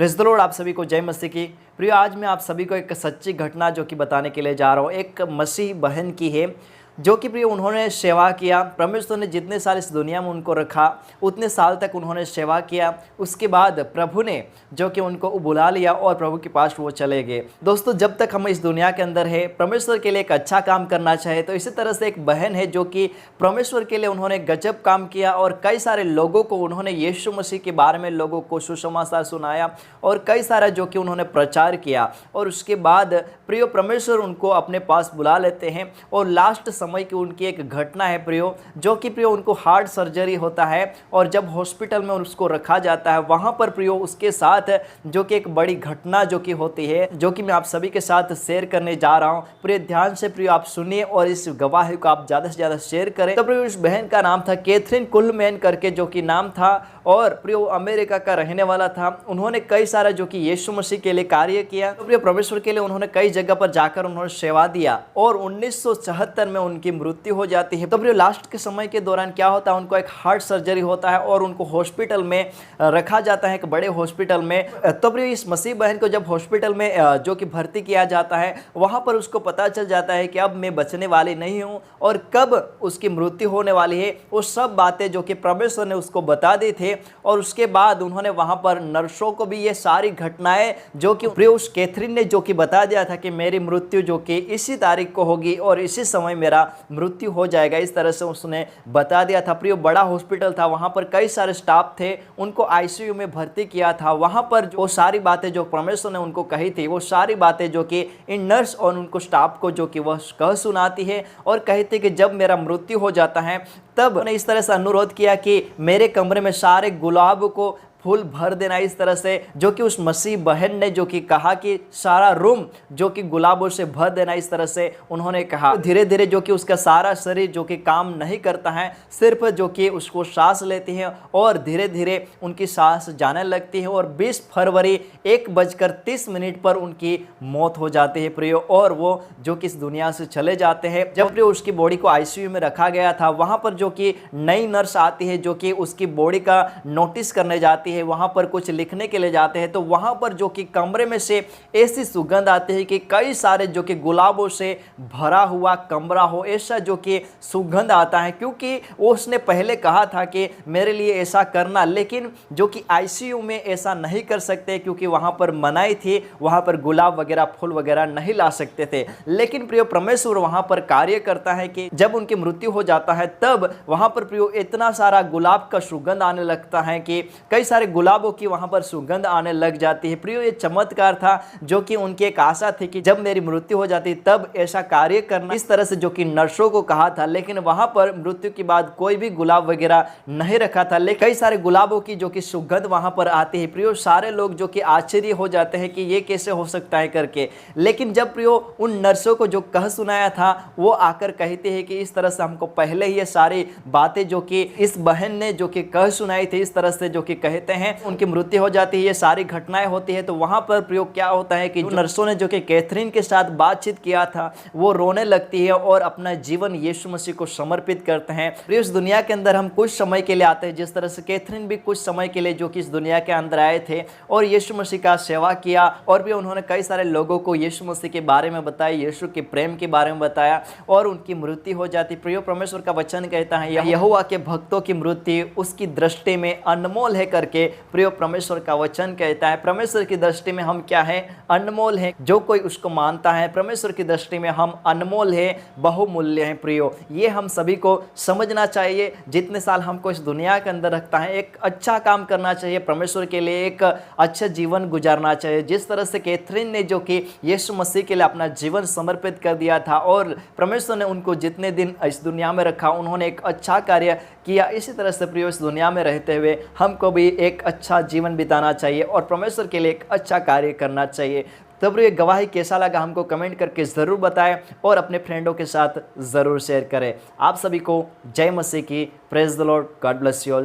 Praise the Lord. आप सभी को जय मसीह की। प्रिय, आज मैं आप सभी को एक सच्ची घटना जो कि बताने के लिए जा रहा हूँ, एक मसीह बहन की है जो कि प्रिय उन्होंने सेवा किया। परमेश्वर ने जितने साल इस दुनिया में उनको रखा उतने साल तक उन्होंने सेवा किया। उसके बाद प्रभु ने जो कि उनको बुला लिया और प्रभु के पास वो चले गए। दोस्तों, जब तक हम इस दुनिया के अंदर है परमेश्वर के लिए एक अच्छा काम करना चाहे, तो इसी तरह से एक बहन है जो कि परमेश्वर के लिए उन्होंने गजब काम किया और कई सारे लोगों को उन्होंने यीशु मसीह के बारे में लोगों को सुसमाचार सुनाया और कई सारा जो कि उन्होंने प्रचार किया। और उसके बाद प्रियो परमेश्वर उनको अपने पास बुला लेते हैं और लास्ट समय की उनकी एक घटना है प्रियो, जो कि प्रियो उनको हार्ट सर्जरी होता है और जब हॉस्पिटल में उसको रखा जाता है वहाँ पर प्रियो उसके साथ जो कि एक बड़ी घटना जो कि होती है, जो कि मैं आप सभी के साथ शेयर करने जा रहा हूँ। प्रियो ध्यान से प्रियो आप सुनिए और इस गवाही को आप ज़्यादा से ज़्यादा शेयर करें। तो प्रियो इस बहन का नाम था कैथरीन कुलमैन करके जो कि नाम था और प्रियो अमेरिका का रहने वाला था। उन्होंने कई सारा जो कि यीशु मसीह के लिए कार्य किया। तो प्रियो परमेश्वर के लिए उन्होंने कई जगह पर जाकर उन्होंने सेवा दिया और 1974 में उनकी मृत्यु हो जाती है। तो प्रियो लास्ट के समय के दौरान क्या होता है, उनको एक हार्ट सर्जरी होता है और उनको हॉस्पिटल में रखा जाता है, एक बड़े हॉस्पिटल में। तो प्रियो इस मसीह बहन को जब हॉस्पिटल में जो कि भर्ती किया जाता है वहाँ पर उसको पता चल जाता है कि अब मैं बचने वाली नहीं हूँ और कब उसकी मृत्यु होने वाली है, वो सब बातें जो कि परमेश्वर ने उसको बता दी थी। और उसके बाद उन्होंने वहाँ पर नर्सों को भी ये सारी घटनाएं जो कि प्रियो उस कैथरीन ने जो कि बता दिया था कि मेरी मृत्यु जो कि इसी तारीख को होगी और इसी समय मेरा मृत्यु हो जाएगा, इस तरह से उसने बता दिया था। प्रियो बड़ा हॉस्पिटल था, वहाँ पर कई सारे स्टाफ थे, उनको आईसीयू में भर्ती किया था। वहाँ पर वो सारी बातें जो परमेश्वर ने उनको कही थी, वो सारी बातें जो कि इन नर्स और उनको स्टाफ को जो कि वह कह सुनाती है और कहती कि जब मेरा मृत्यु हो जाता है तब उन्हें इस तरह से अनुरोध किया कि मेरे कमरे में सारे गुलाब को फूल भर देना, इस तरह से जो कि उस मसीह बहन ने जो कि कहा कि सारा रूम जो कि गुलाबों से भर देना, इस तरह से उन्होंने कहा। धीरे धीरे जो कि उसका सारा शरीर जो कि काम नहीं करता है, सिर्फ जो कि उसको सांस लेती है और धीरे धीरे उनकी सांस जाने लगती है और 20 फरवरी 1:30 पर उनकी मौत हो जाती है प्रियो, और वो जो कि इस दुनिया से चले जाते हैं। जब प्रियो उसकी बॉडी को आईसीयू में रखा गया था, वहाँ पर जो कि नई नर्स आती है जो कि उसकी बॉडी का नोटिस करने जाती है, वहां पर कुछ लिखने के लिए जाते हैं, तो वहां पर जो कि कमरे में से ऐसी सुगंध आती है कि कई सारे जो कि गुलाबों से भरा हुआ कमरा हो, ऐसा जो कि सुगंध आता है। क्योंकि उसने पहले कहा था कि मेरे लिए ऐसा करना, लेकिन जो कि आईसीयू में ऐसा नहीं कर सकते क्योंकि वहां पर मनाही थी, वहां पर गुलाब वगैरह फूल वगैरह नहीं ला सकते थे। लेकिन प्रियो परमेश्वर वहां पर कार्य करता है कि जब उनकी मृत्यु हो जाता है तब वहां पर प्रियो इतना सारा गुलाब का सुगंध आने लगता है कि कई सारे गुलाबों की वहां पर सुगंध आने लग जाती है। प्रियो ये चमत्कार था जो कि उनकी एक आशा थी कि जब मेरी मृत्यु हो जाती तब ऐसा कार्य करना, इस तरह से जो कि नर्सों को कहा था। लेकिन वहां पर मृत्यु के बाद कोई भी गुलाब वगैरह नहीं रखा था, लेकिन कई सारे गुलाबों की जो कि सुगंध वहां पर आती है। प्रियो सारे लोग जो कि आश्चर्य हो जाते हैं कि ये कैसे हो सकता है करके। लेकिन जब प्रियो उन नर्सों को जो कह सुनाया था वो आकर कहते हैं कि इस तरह से हमको पहले ही ये सारी बातें जो कि इस बहन ने जो कि कह सुनाई थी, इस तरह से जो कि कहते हैं उनकी मृत्यु हो जाती है, ये सारी घटनाएं होती है। तो वहां पर प्रयोग क्या होता है कि नर्सों ने जो कि कैथरीन के साथ बातचीत किया था वो रोने लगती है और अपना जीवन यीशु मसीह को समर्पित करते हैं। इस दुनिया के अंदर हम कुछ समय के लिए आते हैं, जिस तरह से कैथरीन भी कुछ समय के लिए जो कि इस दुनिया के अंदर आए थे और यीशु मसीह का सेवा किया और भी उन्होंने कई सारे लोगों को यीशु मसीह के बारे में बताया, यीशु के प्रेम के बारे में बताया और उनकी मृत्यु हो जाती। प्रियो परमेश्वर का वचन कहता है यहोवा के भक्तों की मृत्यु उसकी दृष्टि में अनमोल है करके प्रियो परमेश्वर का वचन कहता है। परमेश्वर की दृष्टि में हम क्या है? अनमोल है। जो कोई उसको मानता है परमेश्वर की दृष्टि में हम अनमोल है, बहुमूल्य है। प्रियो ये हम सभी को समझना चाहिए। जितने साल हमको इस दुनिया के अंदर रखता है एक अच्छा काम करना चाहिए, परमेश्वर के लिए एक अच्छा जीवन गुजारना चाहिए। जिस तरह से कैथरीन ने जो कि यीशु मसीह के लिए अपना जीवन समर्पित कर दिया था और परमेश्वर ने उनको जितने दिन इस दुनिया में रखा उन्होंने एक अच्छा कार्य किया। इसी तरह से प्रियो इस दुनिया में रहते हुए हमको भी एक अच्छा जीवन बिताना चाहिए और परमेश्वर के लिए एक अच्छा कार्य करना चाहिए। तब ये गवाही कैसा लगा हमको कमेंट करके ज़रूर बताएं और अपने फ्रेंडों के साथ ज़रूर शेयर करें। आप सभी को जय मसीह की। Praise the Lord. God bless you all.